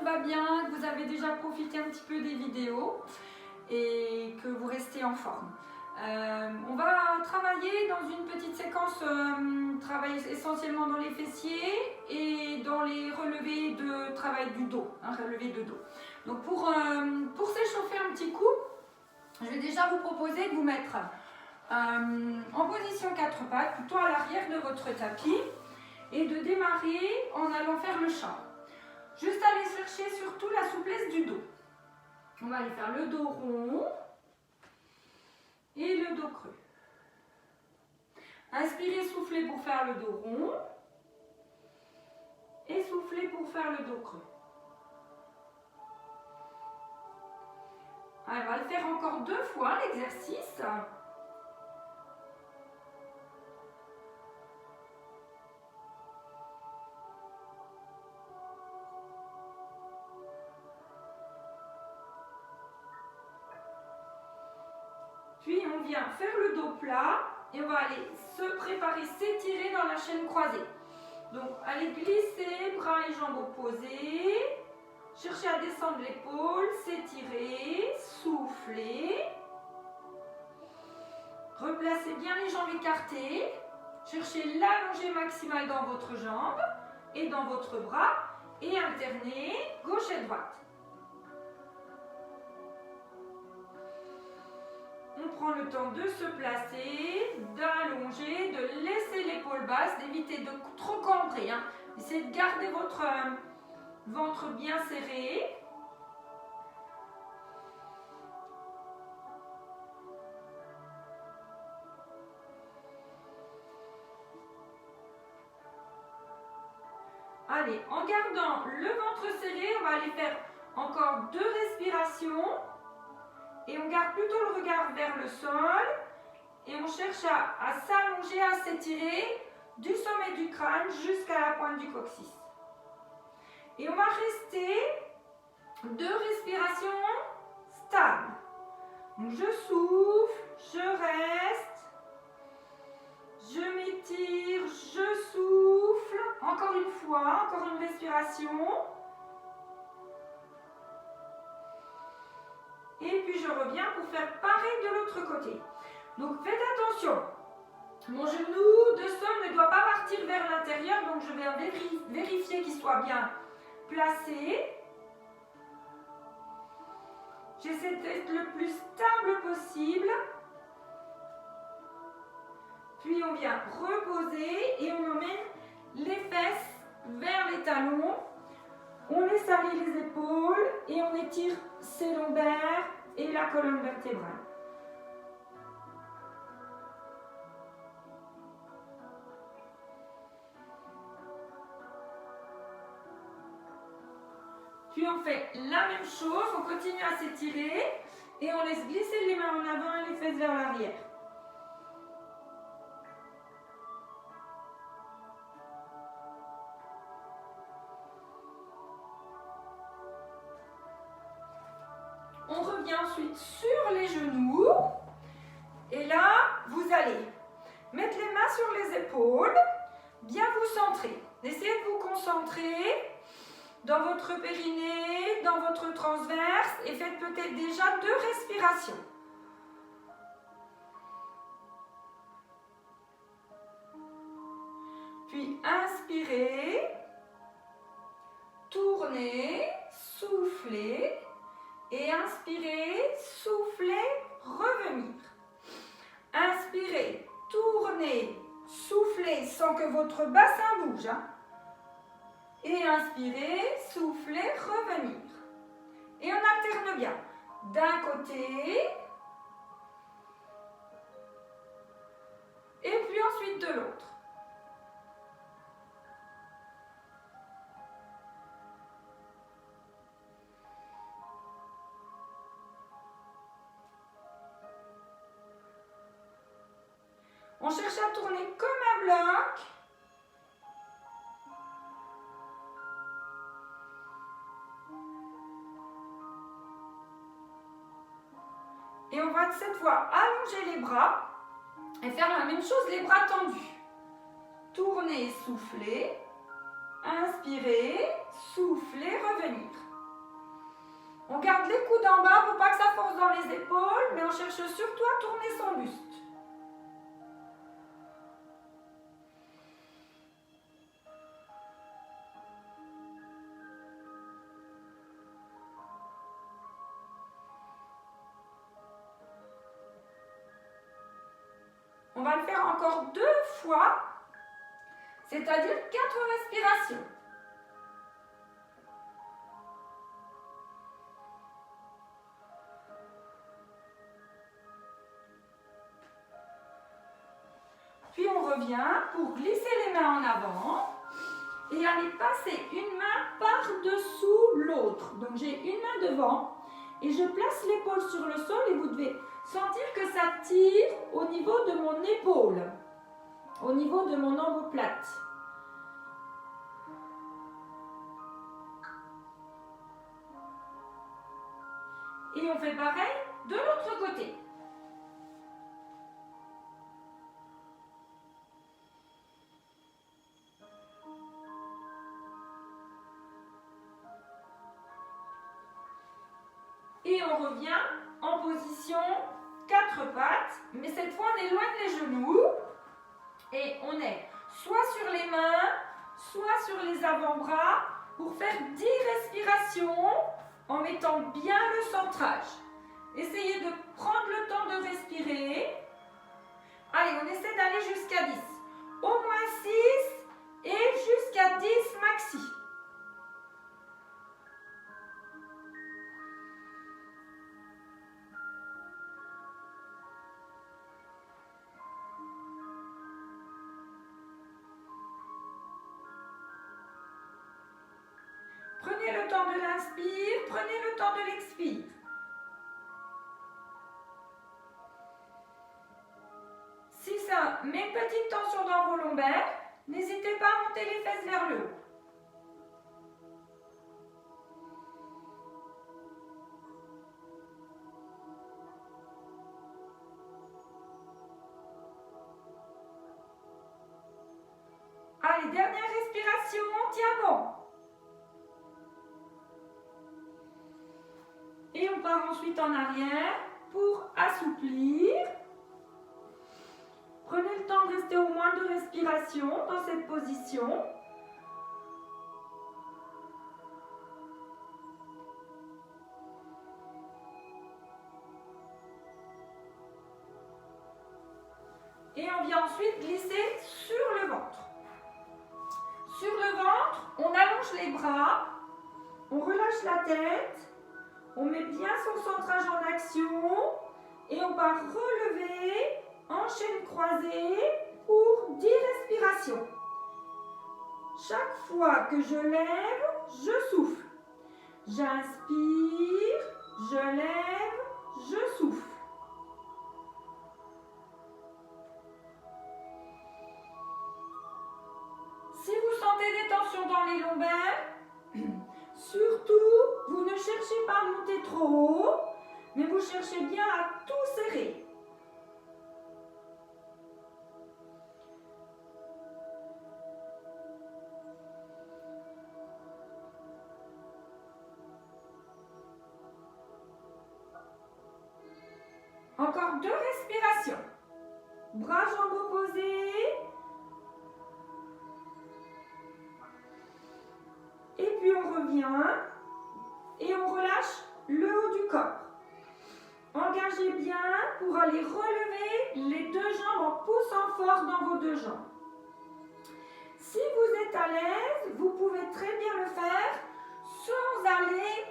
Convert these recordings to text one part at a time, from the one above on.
monde va bien, que vous avez déjà profité un petit peu des vidéos et que vous restez en forme. On va travailler dans une petite séquence, travail essentiellement dans les fessiers et dans les relevés de travail du dos, relevés de dos. Donc pour s'échauffer un petit coup, je vais déjà vous proposer de vous mettre en position 4 pattes, plutôt à l'arrière de votre tapis, et de démarrer en allant faire le chat. Juste aller chercher surtout la souplesse du dos. On va aller faire le dos rond et le dos creux. Inspirez, soufflez pour faire le dos rond et soufflez pour faire le dos creux. Allez, on va le faire encore 2 fois l'exercice. Puis on vient faire le dos plat et on va aller se préparer, s'étirer dans la chaîne croisée. Donc allez glisser, bras et jambes opposés, cherchez à descendre l'épaule, s'étirer, souffler. Replacez bien les jambes écartées, cherchez l'allongée maximale dans votre jambe et dans votre bras et alternez gauche et droite. On prend le temps de se placer, d'allonger, de laisser l'épaule basse, d'éviter de trop cambrer. Essayez de garder votre ventre bien serré. Allez, en gardant le ventre serré, on va aller faire encore 2 respirations. Et on garde plutôt le regard vers le sol et on cherche à s'allonger, à s'étirer du sommet du crâne jusqu'à la pointe du coccyx. Et on va rester 2 respirations stables. Donc je souffle, je reste, je m'étire, je souffle. Encore une fois, encore une respiration. Et puis je reviens pour faire pareil de l'autre côté. Donc faites attention. Mon genou de sol ne doit pas partir vers l'intérieur, donc je vais vérifier qu'il soit bien placé. J'essaie d'être le plus stable possible. Puis on vient reposer et on emmène les fesses vers les talons. On laisse aller les épaules et on étire ses lombaires et la colonne vertébrale. Puis on fait la même chose, on continue à s'étirer et on laisse glisser les mains en avant et les fesses vers l'arrière. On revient ensuite sur les genoux et là, vous allez mettre les mains sur les épaules, bien vous centrer. Essayez de vous concentrer dans votre périnée, dans votre transverse et faites peut-être déjà 2 respirations. Puis inspirez, tournez, soufflez. Et inspirez, soufflez, revenir. Inspirez, tournez, soufflez sans que votre bassin bouge. Et inspirez, soufflez, revenir. Et on alterne bien. D'un côté. Et puis ensuite de l'autre. On cherche à tourner comme un bloc. Et on va cette fois allonger les bras et faire la même chose, les bras tendus. Tournez, soufflez. Inspirez, soufflez, revenir. en bas pour pas que ça force dans les épaules, mais on cherche surtout à tourner son buste. On va le faire encore 2 fois, c'est-à-dire 4 respirations. Puis on revient pour glisser les mains en avant et aller passer une main par-dessous l'autre. Donc j'ai une main devant et je place l'épaule sur le sol et vous devez sentir que ça tire au niveau de mon épaule, au niveau de mon omoplate. Et on fait pareil de l'autre côté. Et on revient en position 4 pattes, mais cette fois on éloigne les genoux et on est soit sur les mains, soit sur les avant-bras pour faire 10 respirations en mettant bien le centrage. Essayez de prendre le temps de respirer. Allez, on essaie d'aller jusqu'à 10. Au moins 6 et jusqu'à 10 maxi. Prenez le temps de l'inspire, prenez le temps de l'expire. Si ça met une petite tension dans vos lombaires, n'hésitez pas à monter les fesses vers le haut. Allez, dernière respiration, tiens bon. Et on part ensuite en arrière pour assouplir. Prenez le temps de rester au moins 2 respirations dans cette position. Et on vient ensuite glisser sur le ventre. Sur le ventre, on allonge les bras, on relâche la tête, on met bien son centrage en action et on va relever en chaîne croisée pour 10 respirations. Chaque fois que je lève, je souffle. J'inspire, je lève, je souffle. Si vous sentez des tensions dans les lombaires, surtout, vous ne cherchez pas à monter trop haut, mais vous cherchez bien à tout serrer. Encore 2 respirations. Bras, jambes opposés. Et puis on revient et on relâche le haut du corps. Engagez bien pour aller relever les 2 jambes en poussant fort dans vos 2 jambes. Si vous êtes à l'aise, vous pouvez très bien le faire sans aller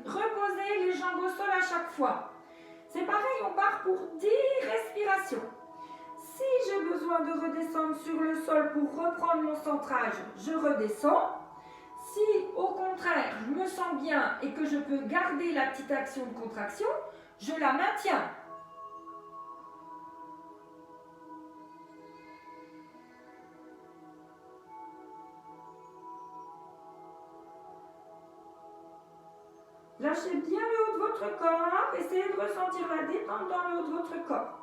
reposer les jambes au sol à chaque fois. C'est pareil, on part pour 10 respirations. Si j'ai besoin de redescendre sur le sol pour reprendre mon centrage, je redescends. Si au contraire, je me sens bien et que je peux garder la petite action de contraction, je la maintiens. Lâchez bien le haut de votre corps, essayez de ressentir la détente dans le haut de votre corps.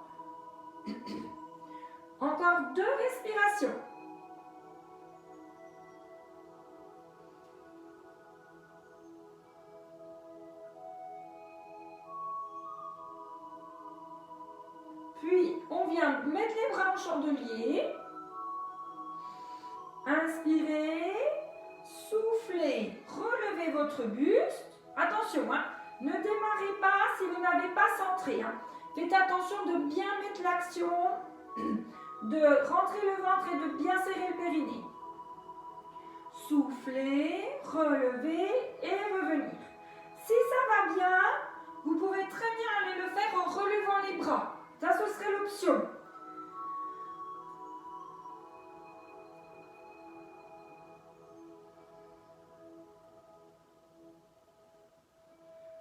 Encore 2 respirations. vient mettre les bras en chandelier. Inspirez, soufflez, relevez votre buste. Attention, hein, ne démarrez pas si vous n'avez pas centré. Hein. Faites attention de bien mettre l'action, de rentrer le ventre et de bien serrer le périnée. Soufflez, relevez et revenir. Si ça va bien, vous pouvez très bien aller le faire en relevant les bras. Ça, ce serait l'option.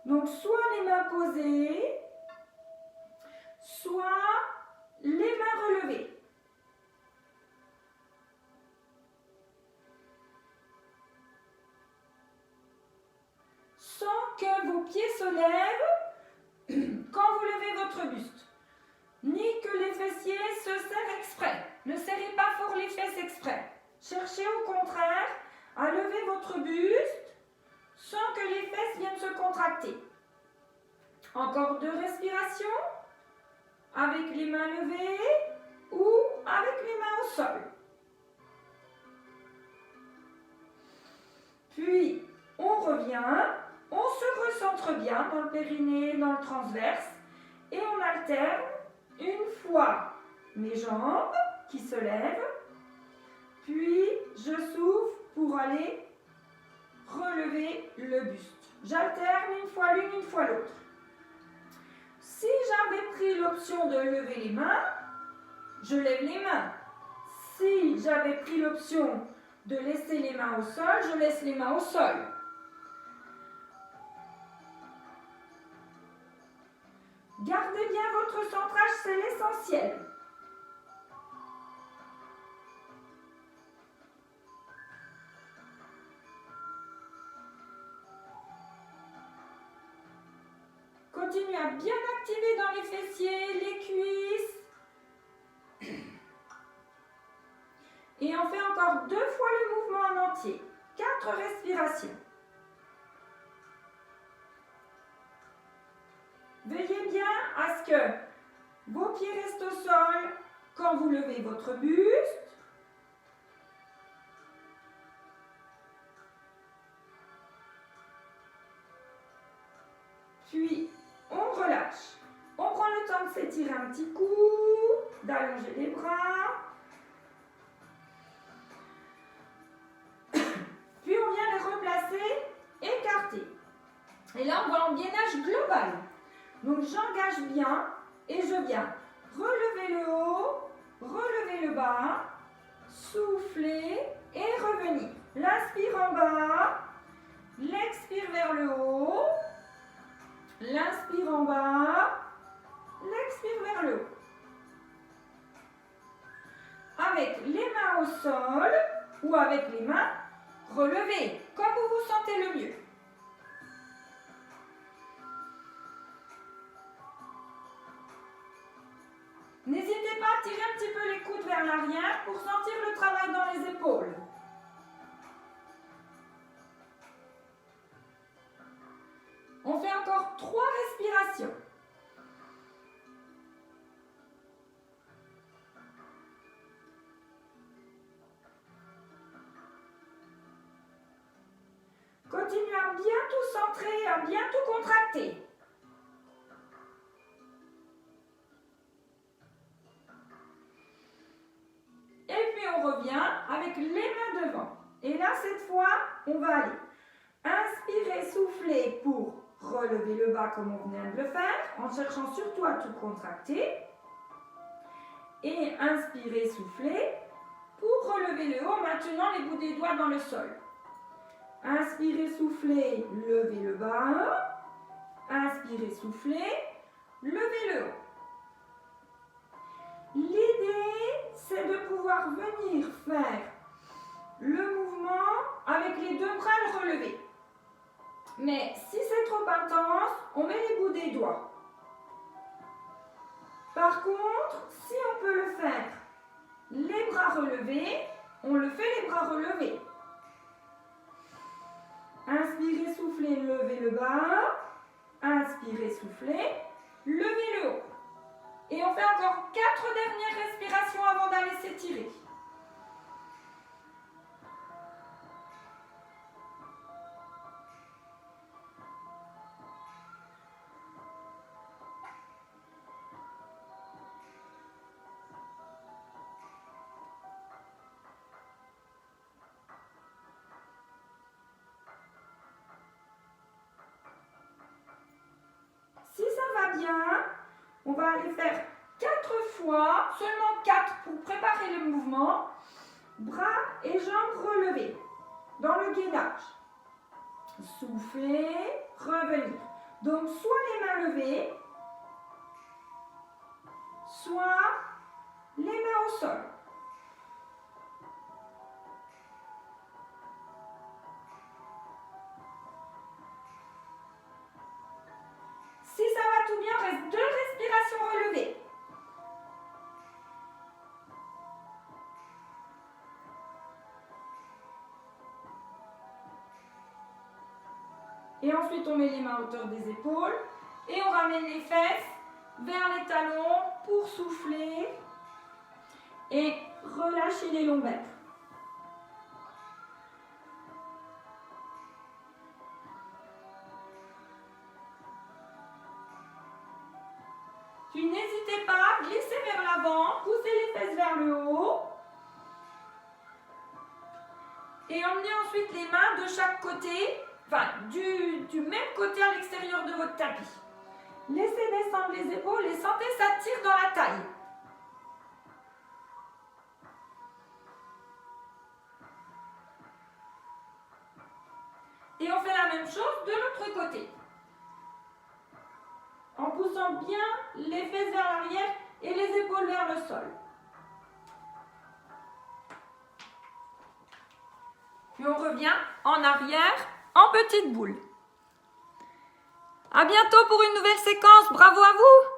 Donc, soit les mains posées, soit les mains relevées. Sans que vos pieds se lèvent quand vous levez votre buste. Ni que les fessiers se serrent exprès. Ne serrez pas fort les fesses exprès. Cherchez au contraire à lever votre buste sans que les fesses viennent se contracter. Encore 2 respirations avec les mains levées ou avec les mains au sol. Puis, on revient, on se recentre bien dans le périnée, dans le transverse et on alterne une fois mes jambes qui se lèvent, puis je souffle pour aller relever le buste. J'alterne une fois l'une, une fois l'autre. Si j'avais pris l'option de lever les mains, je lève les mains. Si j'avais pris l'option de laisser les mains au sol, je laisse les mains au sol. Gardez bien votre centrage, c'est l'essentiel. Continuez à bien activer dans les fessiers, les cuisses. Et on fait encore 2 fois le mouvement en entier. 4 respirations. Veillez bien à ce que vos pieds restent au sol quand vous levez votre buste. Puis, on relâche. On prend le temps de s'étirer un petit coup, d'allonger les bras. Puis, on vient les replacer, écarter. Et là, on va en gainage global. Donc, j'engage bien et je viens relever le haut, relever le bas, souffler et revenir. L'inspire en bas, l'expire vers le haut, l'inspire en bas, l'expire vers le haut. Avec les mains au sol ou avec les mains relevées, comme vous vous sentez le mieux. N'hésitez pas à tirer un petit peu les coudes vers l'arrière pour sentir le travail dans les épaules. On fait encore 3 respirations. Continuez à bien tout centrer, à bien tout contracter. Et puis on revient avec les mains devant. Et là, cette fois, on va aller inspirer, souffler pour relever le bas comme on vient de le faire, en cherchant surtout à tout contracter. Et inspirer, souffler pour relever le haut, en maintenant les bouts des doigts dans le sol. Inspirez, soufflez, levez le bas. Inspirez, soufflez, levez le haut. L'idée, c'est de pouvoir venir faire le mouvement avec les 2 bras relevés. Mais si c'est trop intense, on met les bouts des doigts. Par contre, si on peut le faire les bras relevés, on le fait les bras relevés. Inspirez, soufflez, levez le bas. Inspirez, soufflez, levez le haut. Et on fait encore 4 dernières respirations avant d'aller s'étirer. Si ça va bien, on va aller faire 4 fois, seulement 4 pour préparer le mouvement. Bras et jambes relevés dans le gainage. Souffler, revenir. Donc soit les mains levées, soit les mains au sol. Si ça va tout bien, reste 2 respirations relevées. Et ensuite, on met les mains à hauteur des épaules et on ramène les fesses vers les talons pour souffler et relâcher les lombaires. Puis n'hésitez pas à glisser vers l'avant, pousser les fesses vers le haut et emmenez ensuite les mains de chaque côté, enfin du même côté à l'extérieur de votre tapis. Laissez descendre les épaules et sentez ça tire dans la taille. Et on fait la même chose de l'autre côté. En poussant bien les fesses vers l'arrière et les épaules vers le sol. Puis on revient en arrière en petite boule. À bientôt pour une nouvelle séquence. Bravo à vous!